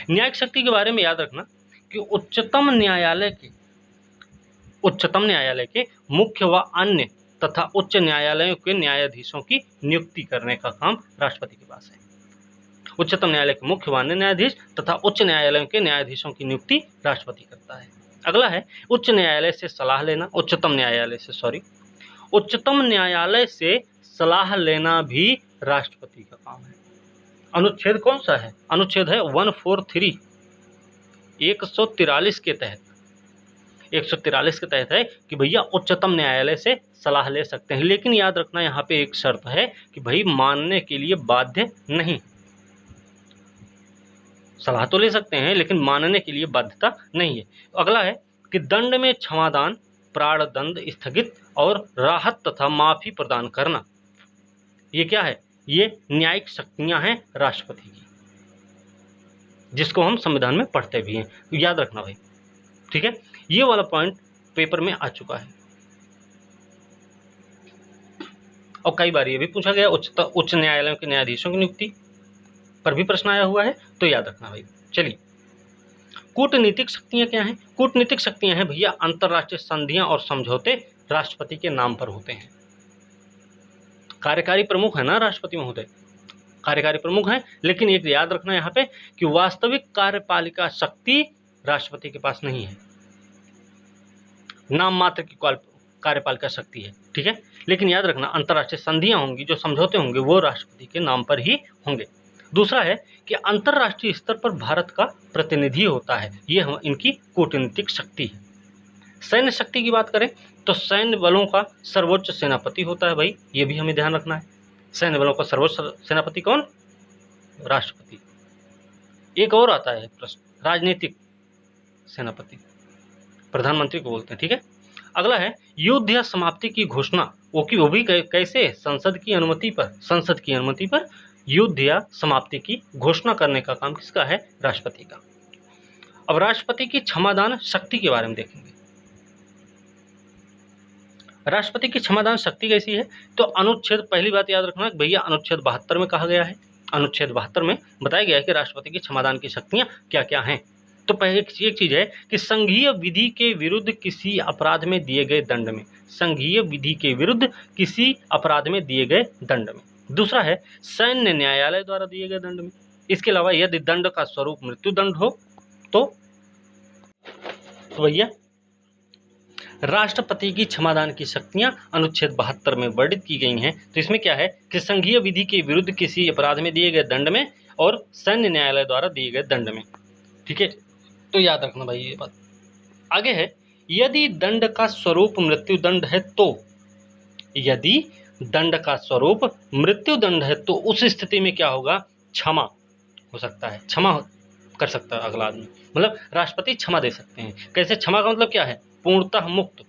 न्यायिक शक्ति के बारे में याद रखना कि उच्चतम न्यायालय के मुख्य व अन्य तथा उच्च न्यायालयों के न्यायाधीशों की नियुक्ति करने का काम राष्ट्रपति के पास है। उच्चतम न्यायालय के मुख्य व अन्य न्यायाधीश तथा उच्च न्यायालयों के न्यायाधीशों की नियुक्ति राष्ट्रपति करता है। अगला है उच्चतम न्यायालय से सलाह लेना भी राष्ट्रपति का काम है। अनुच्छेद कौन सा है? अनुच्छेद है 143 143 के तहत। 143 के तहत है कि भैया उच्चतम न्यायालय से सलाह ले सकते हैं, लेकिन याद रखना यहाँ पे एक शर्त है कि भाई मानने के लिए बाध्य नहीं। सलाह तो ले सकते हैं लेकिन मानने के लिए बाध्यता नहीं है। अगला है कि दंड में क्षमादान, प्राणदंड स्थगित और राहत तथा माफी प्रदान करना। ये क्या है? ये न्यायिक शक्तियां हैं राष्ट्रपति की, जिसको हम संविधान में पढ़ते भी हैं, तो याद रखना भाई। ठीक है, ये वाला पॉइंट पेपर में आ चुका है और कई बार ये भी पूछा गया उच्च न्यायालयों के न्यायाधीशों की नियुक्ति पर भी प्रश्न आया हुआ है, तो याद रखना भाई। चलिए, कूटनीतिक शक्तियां क्या हैं? कूटनीतिक शक्तियां हैं भैया अंतर्राष्ट्रीय संधियां और समझौते राष्ट्रपति के नाम पर होते हैं। कार्यकारी प्रमुख है ना राष्ट्रपति महोदय, कार्यकारी प्रमुख हैं, लेकिन एक याद रखना यहाँ पे कि वास्तविक कार्यपालिका शक्ति राष्ट्रपति के पास नहीं है, नाम मात्र की कार्यपालिका शक्ति है। ठीक है, लेकिन याद रखना अंतर्राष्ट्रीय संधियां होंगी, जो समझौते होंगे वो राष्ट्रपति के नाम पर ही होंगे। दूसरा है कि अंतर्राष्ट्रीय स्तर पर भारत का प्रतिनिधि होता है, ये इनकी कूटनीतिक शक्ति है। सैन्य शक्ति की बात करें तो सैन्य बलों का सर्वोच्च सेनापति होता है भाई, ये भी हमें ध्यान रखना है। सैन्य बलों का सर्वोच्च सेनापति कौन? राष्ट्रपति। एक और आता है प्रश्न, राजनीतिक सेनापति, प्रधानमंत्री को बोलते हैं। ठीक है, अगला है युद्ध या समाप्ति की घोषणा, वो भी कैसे? संसद की अनुमति पर युद्ध या समाप्ति की घोषणा करने का काम किसका है? राष्ट्रपति का। अब राष्ट्रपति की क्षमादान शक्ति के बारे में देखेंगे। राष्ट्रपति की क्षमादान शक्ति कैसी है? तो अनुच्छेद, पहली बात याद रखना भैया, अनुच्छेद 72 में कहा गया है, अनुच्छेद 72 में बताया गया है कि राष्ट्रपति की क्षमादान की शक्तियां क्या क्या हैं। तो पहले एक चीज है कि संघीय विधि के विरुद्ध किसी अपराध में दिए गए दंड में, संघीय विधि के विरुद्ध किसी अपराध में दिए गए दंड में। दूसरा है सैन्य न्यायालय द्वारा दिए गए दंड में। इसके अलावा यदि दंड का स्वरूप मृत्यु दंड हो तो भैया राष्ट्रपति की क्षमादान की शक्तियां अनुच्छेद 72 में वर्णित की गई हैं। तो इसमें क्या है कि संघीय विधि के विरुद्ध किसी अपराध में दिए गए दंड में और सैन्य न्यायालय द्वारा दिए गए दंड में। ठीक है, तो याद रखना भाई ये बात। आगे है यदि दंड का स्वरूप मृत्यु दंड है तो, यदि दंड का स्वरूप मृत्यु दंड है तो उस स्थिति में क्या होगा? क्षमा हो सकता है, क्षमा कर सकता है अगला आदमी, मतलब राष्ट्रपति क्षमा दे सकते हैं। कैसे? क्षमा का मतलब क्या है? पूर्णतः मुक्त।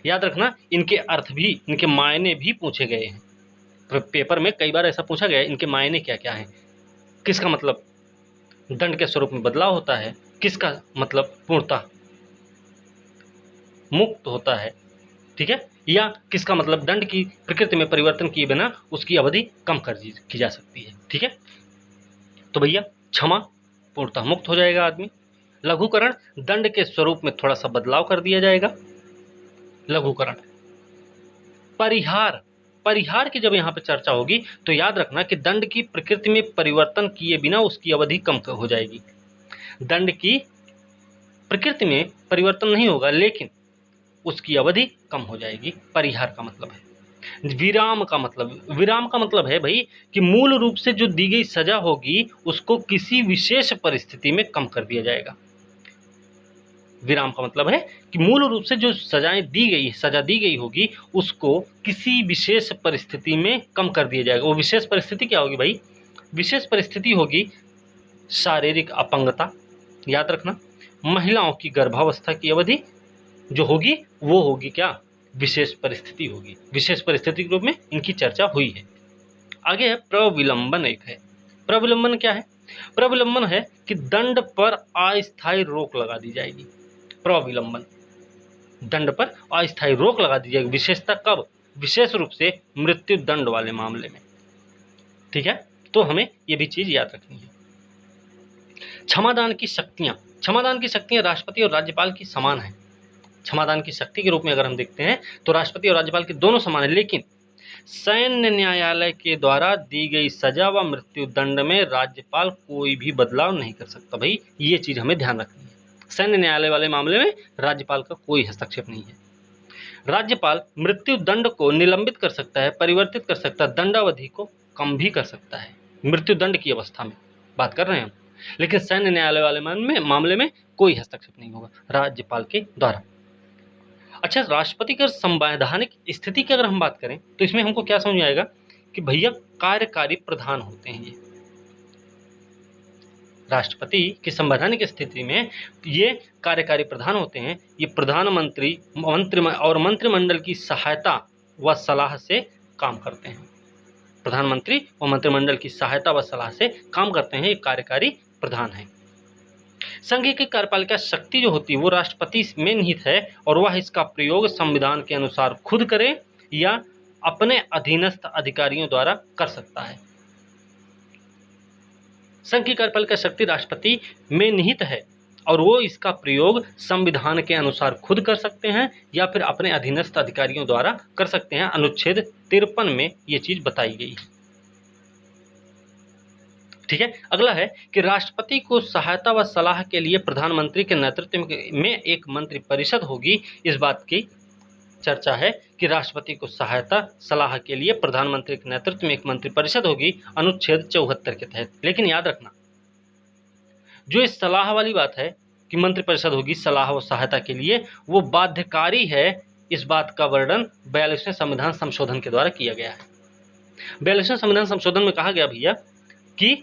याद रखना इनके अर्थ भी, इनके मायने भी पूछे गए हैं पेपर में, कई बार ऐसा पूछा गया है इनके मायने क्या क्या हैं। किसका मतलब दंड के स्वरूप में बदलाव होता है, किसका मतलब पूर्णतः मुक्त होता है, ठीक है, या किसका मतलब दंड की प्रकृति में परिवर्तन किए बिना उसकी अवधि कम कर की जा सकती है। ठीक है, तो भैया क्षमा, पूर्णतः मुक्त हो जाएगा आदमी। लघुकरण, दंड के स्वरूप में थोड़ा सा बदलाव कर दिया जाएगा, लघुकरण। परिहार, परिहार की जब यहाँ पे चर्चा होगी तो याद रखना कि दंड की प्रकृति में परिवर्तन किए बिना उसकी अवधि कम हो जाएगी। दंड की प्रकृति में परिवर्तन नहीं होगा लेकिन उसकी अवधि कम हो जाएगी, परिहार का मतलब है। विराम का मतलब, विराम का मतलब है भाई कि मूल रूप से जो दी गई सजा होगी उसको किसी विशेष परिस्थिति में कम कर दिया जाएगा। विराम का मतलब है कि मूल रूप से जो सजाएं दी गई, सजा दी गई होगी उसको किसी विशेष परिस्थिति में कम कर दिया जाएगा। वो विशेष परिस्थिति क्या होगी भाई? विशेष परिस्थिति होगी शारीरिक अपंगता, याद रखना। महिलाओं की गर्भावस्था की अवधि जो होगी वो होगी क्या? विशेष परिस्थिति होगी। विशेष परिस्थिति के रूप में इनकी चर्चा हुई है। आगे है प्रविलंबन। एक है प्रविलंबन। क्या है? प्रविलंबन है कि दंड पर अस्थायी रोक लगा दी जाएगी। प्रविलंबन, दंड पर अस्थायी रोक लगा दी जाएगी। विशेषता कब? विशेष रूप से मृत्यु दंड वाले मामले में। ठीक है, तो हमें ये भी चीज याद रखनी है। क्षमादान की शक्तियां, क्षमादान की शक्तियां राष्ट्रपति और राज्यपाल की समान है। क्षमादान की शक्ति के रूप में अगर हम देखते हैं तो राष्ट्रपति और राज्यपाल के दोनों समान है, लेकिन सैन्य न्यायालय के द्वारा दी गई सजा व मृत्यु दंड में राज्यपाल कोई भी बदलाव नहीं कर सकता। भाई ये चीज हमें ध्यान रखनी है। सैन्य न्यायालय वाले मामले में राज्यपाल का कोई हस्तक्षेप नहीं है। राज्यपाल मृत्यु दंड को निलंबित कर सकता है, परिवर्तित कर सकता है, दंडावधि को कम भी कर सकता है। मृत्यु दंड की अवस्था में बात कर रहे हैं हम, लेकिन सैन्य न्यायालय वाले मामले में कोई हस्तक्षेप नहीं होगा राज्यपाल के द्वारा। अच्छा, राष्ट्रपति की संवैधानिक स्थिति की अगर हम बात करें तो इसमें हमको क्या समझ आएगा कि भैया कार्यकारी प्रधान होते हैं ये। राष्ट्रपति की संवैधानिक स्थिति में ये कार्यकारी प्रधान होते हैं। ये प्रधानमंत्री और मंत्रिमंडल की सहायता व सलाह से काम करते हैं। प्रधानमंत्री और मंत्रिमंडल की सहायता व सलाह से काम करते हैं, ये कार्यकारी प्रधान है। संघ की कार्यपालिका शक्ति जो होती है वो राष्ट्रपति में निहित है और वह इसका प्रयोग संविधान के अनुसार खुद करे या अपने अधीनस्थ अधिकारियों द्वारा कर सकता है। संघ की कार्यपालिका शक्ति राष्ट्रपति में निहित है और वो इसका प्रयोग संविधान के अनुसार खुद कर सकते हैं या फिर अपने अधीनस्थ अधिकारियों द्वारा कर सकते हैं। अनुच्छेद 53 में ये चीज बताई गई है। ठीक है, अगला है कि राष्ट्रपति को सहायता व सलाह के लिए प्रधानमंत्री के नेतृत्व में एक मंत्रिपरिषद होगी। इस बात की चर्चा है कि राष्ट्रपति को सहायता सलाह के लिए प्रधानमंत्री के नेतृत्व में एक मंत्रिपरिषद होगी अनुच्छेद 74 के तहत। लेकिन याद रखना जो इस सलाह वाली बात है कि मंत्रिपरिषद होगी सलाह व सहायता के लिए, वो बाध्यकारी है। इस बात का वर्णन 42वें संविधान संशोधन के द्वारा किया गया है। 42वें संविधान संशोधन में कहा गया भैया कि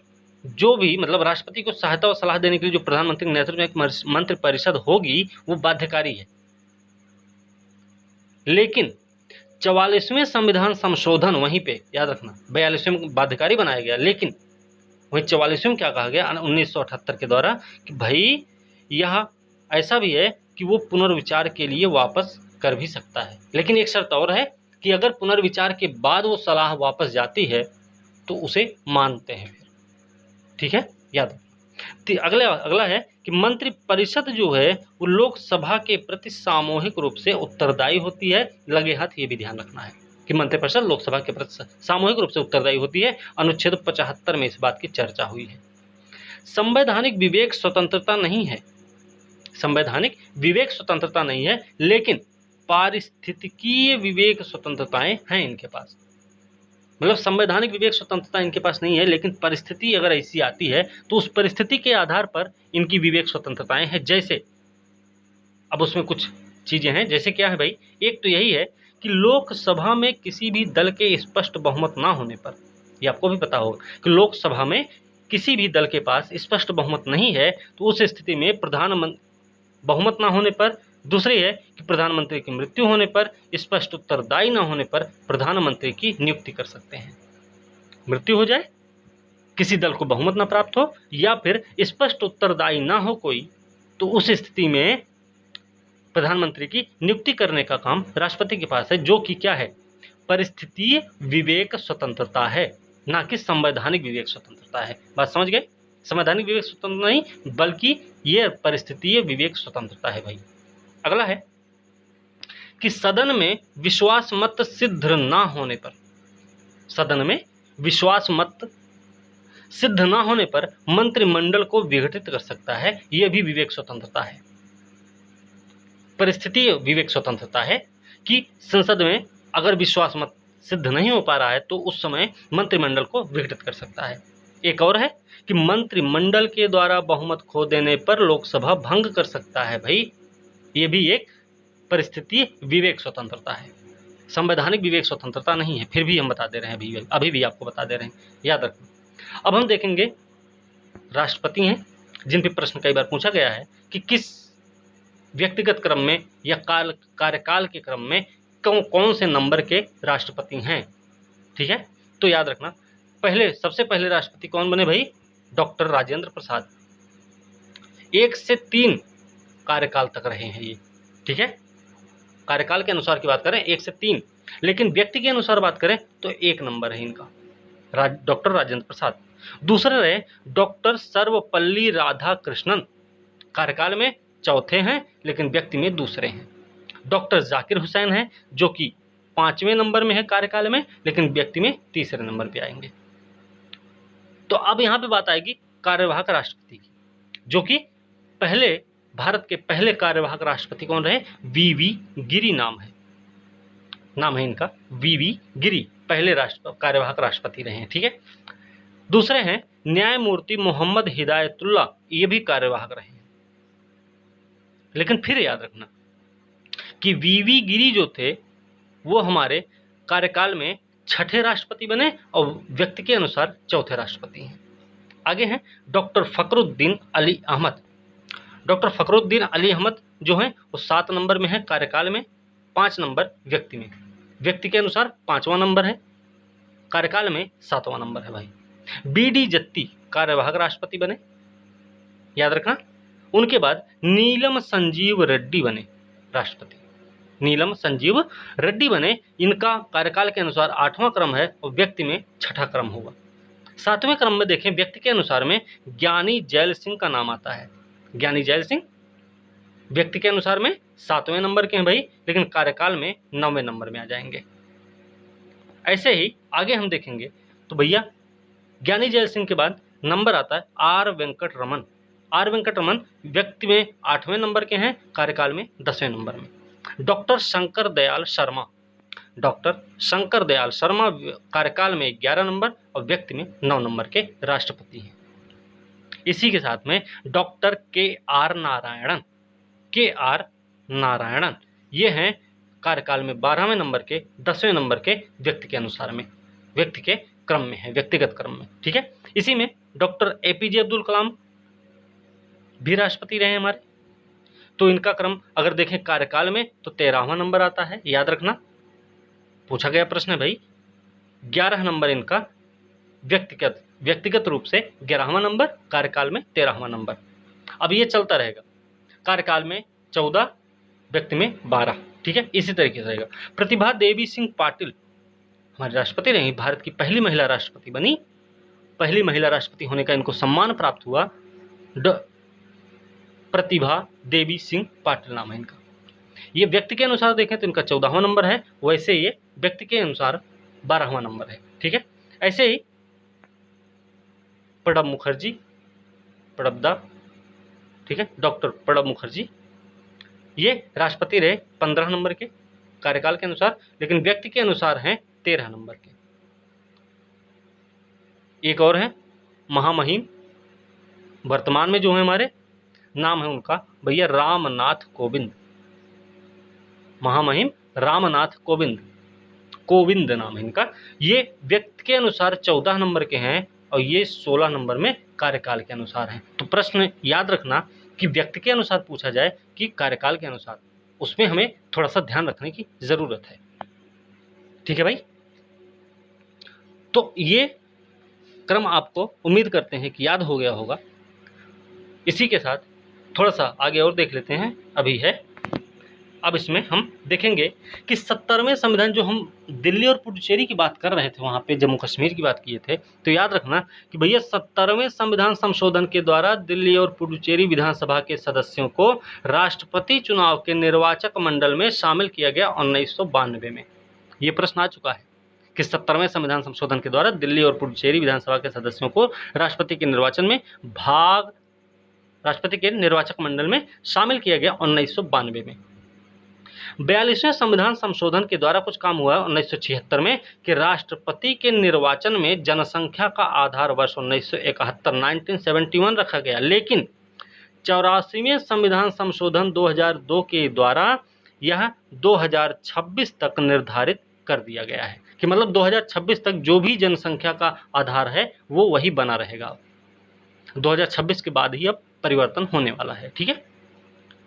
जो भी मतलब राष्ट्रपति को सहायता और सलाह देने के लिए जो प्रधानमंत्री के नेतृत्व में एक मंत्रिपरिषद होगी वो बाध्यकारी है, लेकिन 44वें संविधान संशोधन वहीं पे याद रखना, 42वें बाध्यकारी बनाया गया, लेकिन वहीं 44वें में क्या कहा गया 1978 के द्वारा कि भाई यह ऐसा भी है कि वो पुनर्विचार के लिए वापस कर भी सकता है, लेकिन एक शर्त और है कि अगर पुनर्विचार के बाद वो सलाह वापस जाती है तो उसे मानते हैं फिर, ठीक है, याद रखना। अगला है कि मंत्रि परिषद जो है वो लोकसभा के प्रति सामूहिक रूप से उत्तरदायी होती है, लगे हाथ ये भी ध्यान रखना है कि मंत्रिपरिषद लोकसभा के प्रति सामूहिक रूप से उत्तरदायी होती है। अनुच्छेद 75 में इस बात की चर्चा हुई है। संवैधानिक विवेक स्वतंत्रता नहीं है, संवैधानिक विवेक स्वतंत्रता नहीं है, लेकिन पारिस्थितिकीय विवेक स्वतंत्रताएं हैं इनके पास। मतलब संवैधानिक विवेक स्वतंत्रता इनके पास नहीं है, लेकिन परिस्थिति अगर ऐसी आती है तो उस परिस्थिति के आधार पर इनकी विवेक स्वतंत्रताएं हैं। जैसे अब उसमें कुछ चीजें हैं, जैसे क्या है भाई, एक तो यही है कि लोकसभा में किसी भी दल के स्पष्ट बहुमत ना होने पर, ये आपको भी पता होगा कि लोकसभा में किसी भी दल के पास स्पष्ट बहुमत नहीं है, तो उस स्थिति में बहुमत ना होने पर, दूसरी है कि प्रधानमंत्री की मृत्यु होने पर, स्पष्ट उत्तरदायी न होने पर प्रधानमंत्री की नियुक्ति कर सकते हैं। मृत्यु हो जाए, किसी दल को बहुमत न प्राप्त हो, या फिर स्पष्ट उत्तरदायी ना हो कोई, तो उस स्थिति में प्रधानमंत्री की नियुक्ति करने का काम राष्ट्रपति के पास है, जो कि क्या है, परिस्थितीय विवेक स्वतंत्रता है, ना कि संवैधानिक विवेक स्वतंत्रता है। बात समझ गए? संवैधानिक विवेक स्वतंत्रता नहीं, बल्कि यह परिस्थितीय विवेक स्वतंत्रता है भाई। अगला है कि सदन में विश्वास मत सिद्ध ना होने पर, सदन में विश्वास मत सिद्ध ना होने पर मंत्रिमंडल को विघटित कर सकता है, यह भी विवेक स्वतंत्रता है। परिस्थितीय विवेक स्वतंत्रता है कि संसद में अगर विश्वास मत सिद्ध नहीं हो पा रहा है तो उस समय मंत्रिमंडल को विघटित कर सकता है। एक और है कि मंत्रिमंडल के द्वारा बहुमत खो देने पर लोकसभा भंग कर सकता है भाई, ये भी एक परिस्थितीय विवेक स्वतंत्रता है, संवैधानिक विवेक स्वतंत्रता नहीं है। फिर भी हम बता दे रहे हैं, अभी भी आपको बता दे रहे हैं, याद रखना। अब हम देखेंगे राष्ट्रपति हैं जिन पे प्रश्न कई बार पूछा गया है कि किस व्यक्तिगत क्रम में या कार्यकाल के क्रम में कौन से नंबर के राष्ट्रपति हैं, ठीक है। तो याद रखना, सबसे पहले राष्ट्रपति कौन बने भाई, डॉक्टर राजेंद्र प्रसाद। 1 से 3 कार्यकाल तक रहे हैं ये, ठीक है। कार्यकाल के अनुसार की बात करें 1 से 3, लेकिन व्यक्ति के अनुसार बात करें तो 1 नंबर है इनका, डॉक्टर राजेंद्र प्रसाद। दूसरे रहे डॉक्टर सर्वपल्ली राधाकृष्णन, कार्यकाल में चौथे हैं लेकिन व्यक्ति में दूसरे हैं। डॉक्टर जाकिर हुसैन हैं जो कि 5वें नंबर में है कार्यकाल में, लेकिन व्यक्ति में तीसरे नंबर पे आएंगे। तो अब यहाँ पे बात आएगी कार्यवाहक राष्ट्रपति की, जो कि भारत के पहले कार्यवाहक राष्ट्रपति कौन रहे, वीवी गिरी नाम है इनका, वीवी गिरी पहले कार्यवाहक राष्ट्रपति रहे हैं, ठीक है। दूसरे हैं न्यायमूर्ति मोहम्मद हिदायतुल्लाह, ये भी कार्यवाहक रहे हैं। लेकिन फिर याद रखना कि वीवी गिरी जो थे वो हमारे कार्यकाल में 6ठे राष्ट्रपति बने और व्यक्ति के अनुसार चौथे राष्ट्रपति हैं। आगे हैं डॉक्टर फखरुद्दीन अली अहमद। डॉक्टर फखरुद्दीन अली अहमद जो हैं वो 7 नंबर में है कार्यकाल में, 5 नंबर व्यक्ति में, व्यक्ति के अनुसार 5वां नंबर है, कार्यकाल में 7वां नंबर है भाई। बीडी जत्ती कार्यवाहक राष्ट्रपति बने, याद रखना। उनके बाद नीलम संजीव रेड्डी बने राष्ट्रपति, नीलम संजीव रेड्डी बने, इनका कार्यकाल के अनुसार 8वां क्रम है और व्यक्ति में 6ठा क्रम होगा। 7वें क्रम में देखें व्यक्ति के अनुसार में ज्ञानी जैल सिंह का नाम आता है, ज्ञानी जैल सिंह व्यक्ति के अनुसार में 7वें नंबर के हैं भाई, लेकिन कार्यकाल में 9वें नंबर में आ जाएंगे। ऐसे ही आगे हम देखेंगे तो भैया ज्ञानी जैल सिंह के बाद नंबर आता है आर वेंकट रमन। आर वेंकट रमन व्यक्ति में 8वें नंबर के हैं, कार्यकाल में 10वें नंबर में। डॉक्टर शंकर दयाल शर्मा, डॉक्टर शंकर दयाल शर्मा कार्यकाल में 11 नंबर और व्यक्ति में 9 नंबर के राष्ट्रपति हैं। इसी के साथ में डॉक्टर के आर नारायणन ये हैं कार्यकाल में 12वें नंबर के, 10वें नंबर के व्यक्ति के अनुसार में, व्यक्ति के क्रम में है, व्यक्तिगत क्रम में, ठीक है। इसी में डॉक्टर एपीजे अब्दुल कलाम भी राष्ट्रपति रहे हमारे, तो इनका क्रम अगर देखें कार्यकाल में तो 13वां नंबर आता है, याद रखना। पूछा गया प्रश्न है भाई 11 नंबर इनका व्यक्तिगत रूप से 11वां नंबर, कार्यकाल में 13वां नंबर। अब ये चलता रहेगा, कार्यकाल में 14, व्यक्ति में 12, ठीक है, इसी तरीके से रहेगा। प्रतिभा देवी सिंह पाटिल हमारे राष्ट्रपति रही, भारत की पहली महिला राष्ट्रपति बनी, पहली महिला राष्ट्रपति होने का इनको सम्मान प्राप्त हुआ। प्रतिभा देवी सिंह पाटिल नाम है इनका। ये व्यक्ति के अनुसार देखें तो इनका 14वां नंबर है, वैसे ये व्यक्ति के अनुसार 12वां नंबर है, ठीक है। ऐसे ही प्रणब मुखर्जी, प्रणबदा, ठीक है, डॉक्टर प्रणब मुखर्जी, ये राष्ट्रपति रहे 15 नंबर के कार्यकाल के अनुसार, लेकिन व्यक्ति के अनुसार हैं 13 नंबर के। एक और है महामहिम, वर्तमान में जो है हमारे, नाम है उनका भैया रामनाथ कोविंद, महामहिम रामनाथ कोविंद, कोविंद नाम है इनका। ये व्यक्ति के अनुसार 14 नंबर के हैं और ये 16 नंबर में कार्यकाल के अनुसार हैं। तो प्रश्न याद रखना कि व्यक्ति के अनुसार पूछा जाए कि कार्यकाल के अनुसार, उसमें हमें थोड़ा सा ध्यान रखने की जरूरत है, ठीक है भाई। तो ये क्रम आपको उम्मीद करते हैं कि याद हो गया होगा। इसी के साथ थोड़ा सा आगे और देख लेते हैं, अभी है, अब इसमें हम देखेंगे कि 70वें संविधान, जो हम दिल्ली और पुडुचेरी की बात कर रहे थे, वहाँ पे जम्मू कश्मीर की बात किए थे, तो याद रखना कि भैया 70वें संविधान संशोधन के द्वारा दिल्ली और पुडुचेरी विधानसभा के सदस्यों को राष्ट्रपति चुनाव के निर्वाचक मंडल में शामिल किया गया 1992 में। ये प्रश्न आ चुका है कि 70वें संविधान संशोधन के द्वारा दिल्ली और पुडुचेरी विधानसभा के सदस्यों को राष्ट्रपति के निर्वाचक मंडल में शामिल किया गया 1992 में। 42वें संविधान संशोधन के द्वारा कुछ काम हुआ 1976 में कि राष्ट्रपति के निर्वाचन में जनसंख्या का आधार वर्ष 1971 रखा गया, लेकिन 84वें संविधान संशोधन 2002 के द्वारा यह 2026 तक निर्धारित कर दिया गया है कि मतलब 2026 तक जो भी जनसंख्या का आधार है वो वही बना रहेगा। 2026 के बाद ही अब परिवर्तन होने वाला है, ठीक है।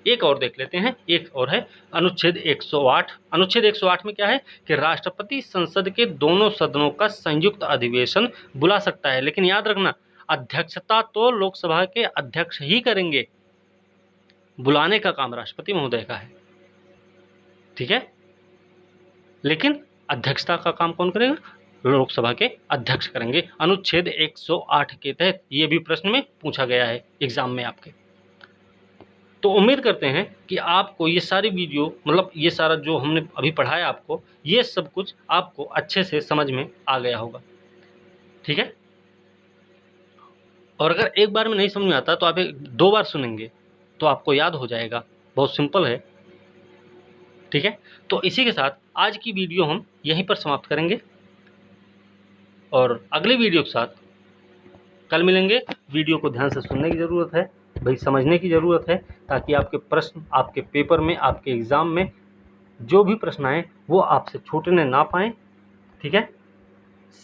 एक और देख लेते हैं, एक और है अनुच्छेद 108। अनुच्छेद 108 में क्या है कि राष्ट्रपति संसद के दोनों सदनों का संयुक्त अधिवेशन बुला सकता है, लेकिन याद रखना अध्यक्षता तो लोकसभा के अध्यक्ष ही करेंगे, बुलाने का काम राष्ट्रपति महोदय का है, ठीक है, लेकिन अध्यक्षता का काम कौन करेगा, लोकसभा के अध्यक्ष करेंगे। अनुच्छेद 108 के तहत ये भी प्रश्न में पूछा गया है एग्जाम में आपके। तो उम्मीद करते हैं कि आपको ये सारी वीडियो, मतलब ये सारा जो हमने अभी पढ़ाया आपको, ये सब कुछ आपको अच्छे से समझ में आ गया होगा, ठीक है। और अगर एक बार में नहीं समझ में आता तो आप 2 बार सुनेंगे तो आपको याद हो जाएगा, बहुत सिंपल है, ठीक है। तो इसी के साथ आज की वीडियो हम यहीं पर समाप्त करेंगे और अगली वीडियो के साथ कल मिलेंगे। वीडियो को ध्यान से सुनने की ज़रूरत है भाई, समझने की ज़रूरत है, ताकि आपके प्रश्न, आपके पेपर में, आपके एग्ज़ाम में जो भी प्रश्न आए वो आपसे छूटने ना पाएँ, ठीक है।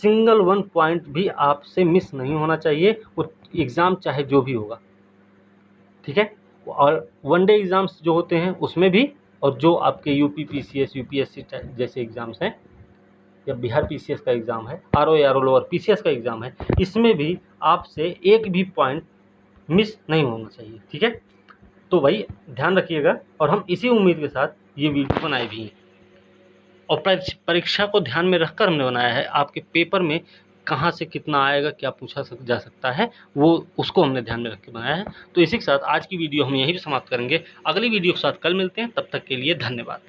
सिंगल 1 पॉइंट भी आपसे मिस नहीं होना चाहिए, वो एग्ज़ाम चाहे जो भी होगा, ठीक है। और वनडे एग्ज़ाम्स जो होते हैं उसमें भी, और जो आपके यूपी पीसीएस, यूपीएससी जैसे एग्ज़ाम्स हैं, या बिहार पीसीएस का एग्ज़ाम है, आरओ या लोअर पीसीएस का एग्ज़ाम है, इसमें भी आपसे एक भी पॉइंट मिस नहीं होना चाहिए, ठीक है। तो भाई ध्यान रखिएगा, और हम इसी उम्मीद के साथ ये वीडियो बनाए भी हैं, और परीक्षा को ध्यान में रखकर हमने बनाया है। आपके पेपर में कहाँ से कितना आएगा, क्या पूछा जा सकता है, वो उसको हमने ध्यान में रख के बनाया है। तो इसी के साथ आज की वीडियो हम यहीं पर समाप्त करेंगे। अगली वीडियो के साथ कल मिलते हैं, तब तक के लिए धन्यवाद।